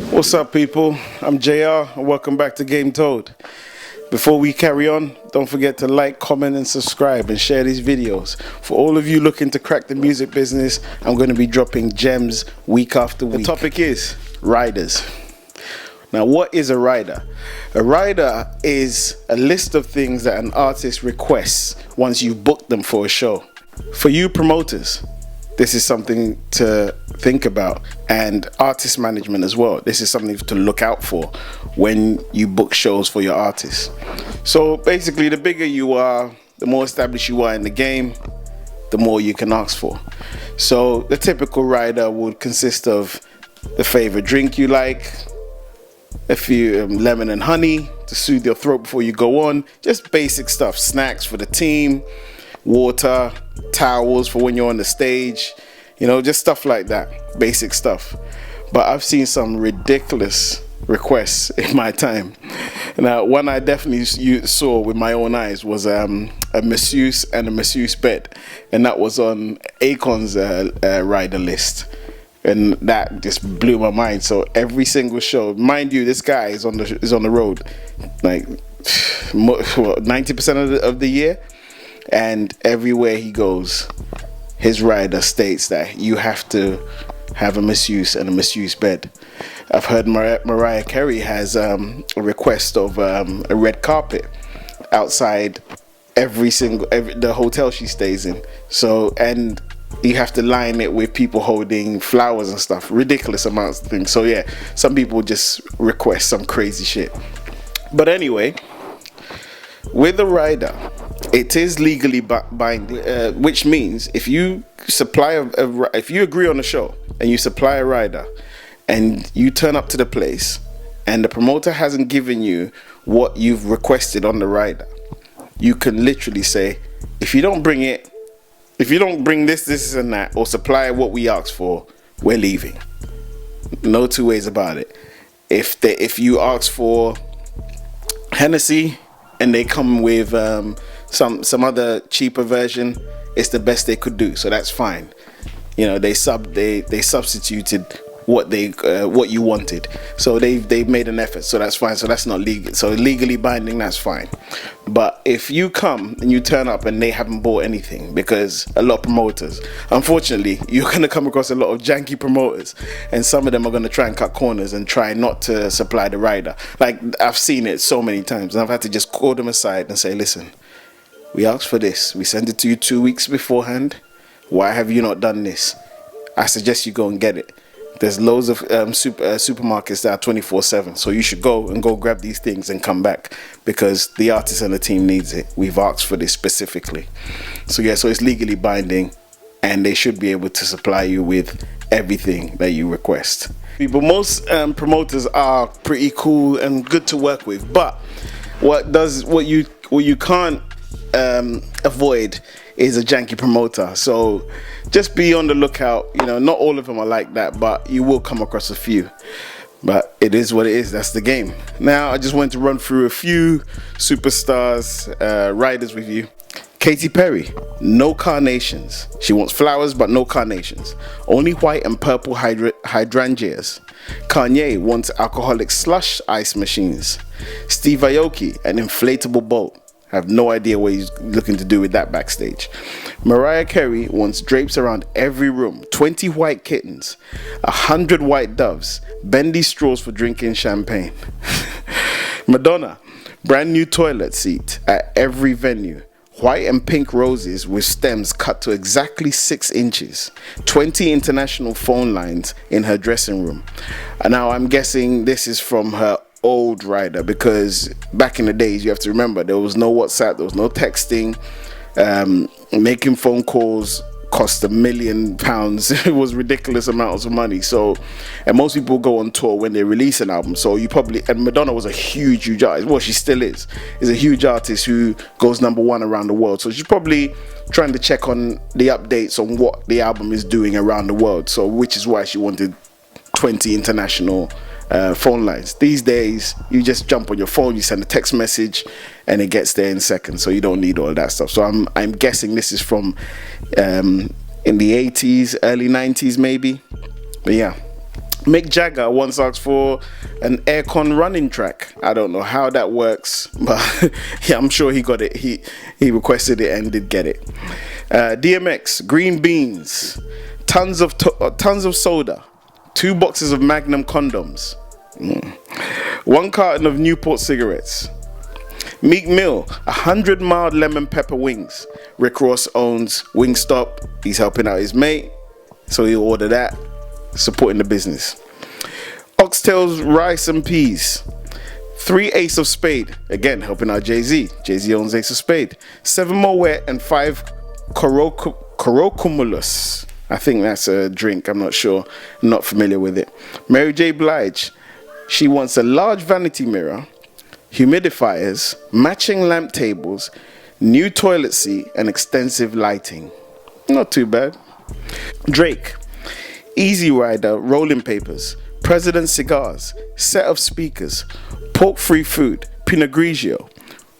What's up, people? I'm JR and welcome back to Game Told. Before we carry on, don't forget to like, comment and subscribe and share these videos. For all of you looking to crack the music business, I'm going to be dropping gems week after week. The topic is riders. Now, what is a rider? A rider is a list of things that an artist requests once you've booked them for a show. For you promoters, this is something to think about, and artist management as well. This is something to look out for when you book shows for your artists. So basically, the bigger you are, the more established you are in the game, the more you can ask for. So the typical rider would consist of the favorite drink you like, a few lemon and honey to soothe your throat before you go on, just basic stuff, snacks for the team, water, towels for when you're on the stage, just stuff like that, basic stuff. But I've seen some ridiculous requests in my time. Now, one I definitely saw with my own eyes was a masseuse and a masseuse bed, and that was on Akon's rider list. And that just blew my mind. So every single show, mind you, this guy is on the road like 90% of the year, and everywhere he goes, his rider states that you have to have a masseuse and a masseuse bed. I've heard Mariah Carey has a request of a red carpet outside the hotel she stays in. So, and you have to line it with people holding flowers and stuff, ridiculous amounts of things. So yeah, some people just request some crazy shit. But anyway, with a rider, it is legally binding, which means if you supply if you agree on a show and you supply a rider and you turn up to the place and the promoter hasn't given you what you've requested on the rider, you can literally say, if you don't bring this and that, or supply what we asked for, we're leaving. No two ways about it. If you ask for Hennessy and they come with some other cheaper version, it's the best they could do, so that's fine. They substituted what you wanted, so they've made an effort, so that's fine. So that's not legal. So legally binding, that's fine. But if you come and you turn up and they haven't bought anything, because a lot of promoters, unfortunately, you're gonna come across a lot of janky promoters, and some of them are gonna try and cut corners and try not to supply the rider. Like, I've seen it so many times, and I've had to just call them aside and say, listen, we asked for this, we sent it to you 2 weeks beforehand, why have you not done this? I suggest you go and get it. There's loads of supermarkets that are 24/7, so you should go grab these things and come back, because the artist and the team needs it. We've asked for this specifically. So yeah, so it's legally binding, and they should be able to supply you with everything that you request. But most promoters are pretty cool and good to work with, but what you can't avoid is a janky promoter. So just be on the lookout. Not all of them are like that, but you will come across a few. But it is what it is. That's the game. Now, I just wanted to run through a few superstars, riders with you. Katy Perry, no carnations. She wants flowers, but no carnations. Only white and purple hydrangeas. Kanye wants alcoholic slush ice machines. Steve Aoki, an inflatable boat. I have no idea what he's looking to do with that backstage. Mariah Carey wants drapes around every room, 20 white kittens, 100 white doves, bendy straws for drinking champagne. Madonna, brand new toilet seat at every venue, white and pink roses with stems cut to exactly 6 inches, 20 international phone lines in her dressing room. And now I'm guessing this is from her old rider, because back in the days, you have to remember, there was no WhatsApp, there was no texting. Making phone calls cost £1 million. It was ridiculous amounts of money. So, and most people go on tour when they release an album. So and Madonna was a huge artist. Well, she still is a huge artist who goes #1 around the world. So she's probably trying to check on the updates on what the album is doing around the world. So, which is why she wanted 20 international phone lines. These days, you just jump on your phone, you send a text message, and it gets there in seconds. So you don't need all that stuff. So I'm guessing this is from in the 80s, early 90s maybe. But yeah. Mick Jagger once asked for an aircon running track. I don't know how that works, but yeah, I'm sure he got it. He requested it and did get it. DMX, green beans, tons of soda, 2 boxes of Magnum condoms, 1 carton of Newport cigarettes. Meek Mill, 100 mild lemon pepper wings. Rick Ross owns Wingstop. He's helping out his mate, so he'll order that, supporting the business. Oxtails, rice and peas. 3 Ace of Spade, again helping out Jay-Z. Jay-Z owns Ace of Spade. 7 Moet and 5 Corokumulus. I think that's a drink, I'm not sure. I'm not familiar with it. Mary J. Blige, she wants a large vanity mirror, humidifiers, matching lamp tables, new toilet seat, and extensive lighting. Not too bad. Drake, Easy Rider rolling papers, President cigars, set of speakers, pork-free food, Pinot Grigio,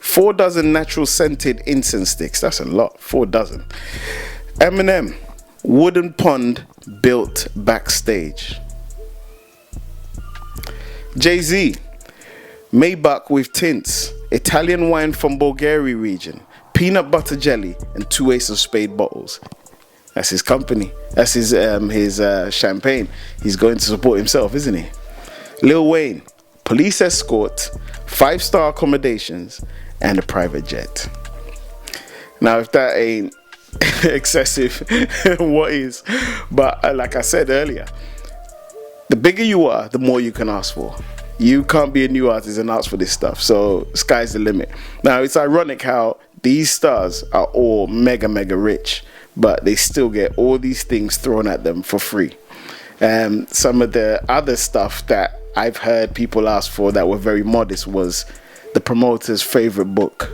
4 dozen natural scented incense sticks. That's a lot, 4 dozen. Eminem, wooden pond built backstage. Jay-Z, Maybach with tints, Italian wine from Bulgaria region, peanut butter jelly, and 2 Ace of Spade bottles. That's his company. That's his champagne. He's going to support himself, isn't he? Lil Wayne, police escort, 5-star accommodations, and a private jet. Now, if that ain't excessive, what is? But like I said earlier, the bigger you are, the more you can ask for. You can't be a new artist and ask for this stuff. So sky's the limit. Now, it's ironic how these stars are all mega rich, but they still get all these things thrown at them for free. Some of the other stuff that I've heard people ask for that were very modest was the promoter's favorite book.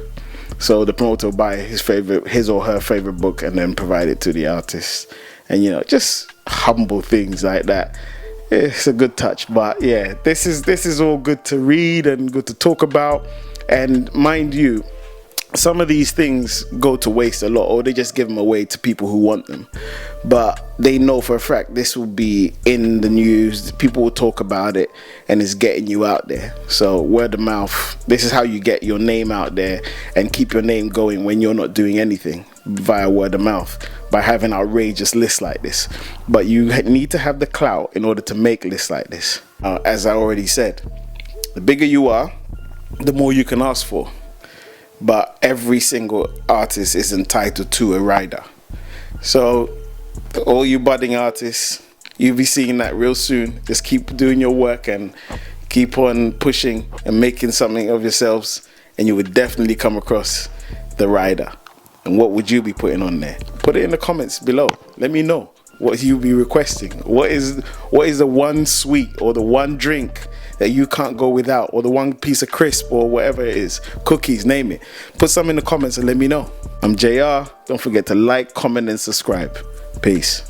So the promoter will buy his or her favorite book and then provide it to the artist. And, you know, just humble things like that. It's a good touch. But yeah, this is all good to read and good to talk about. And mind you, some of these things go to waste a lot, or they just give them away to people who want them. But they know for a fact this will be in the news, people will talk about it, and it's getting you out there. So word of mouth, this is how you get your name out there and keep your name going when you're not doing anything, via word of mouth, by having outrageous lists like this. But you need to have the clout in order to make lists like this. As I already said, the bigger you are, the more you can ask for. But every single artist is entitled to a rider. So all you budding artists, you'll be seeing that real soon. Just keep doing your work and keep on pushing and making something of yourselves, and you would definitely come across the rider. And what would you be putting on there? Put it in the comments below. Let me know what you'll be requesting. What is the one sweet or the one drink that you can't go without, or the one piece of crisp or whatever it is, cookies, name it. Put some in the comments and let me know. I'm JR. Don't forget to like, comment, and subscribe. Peace.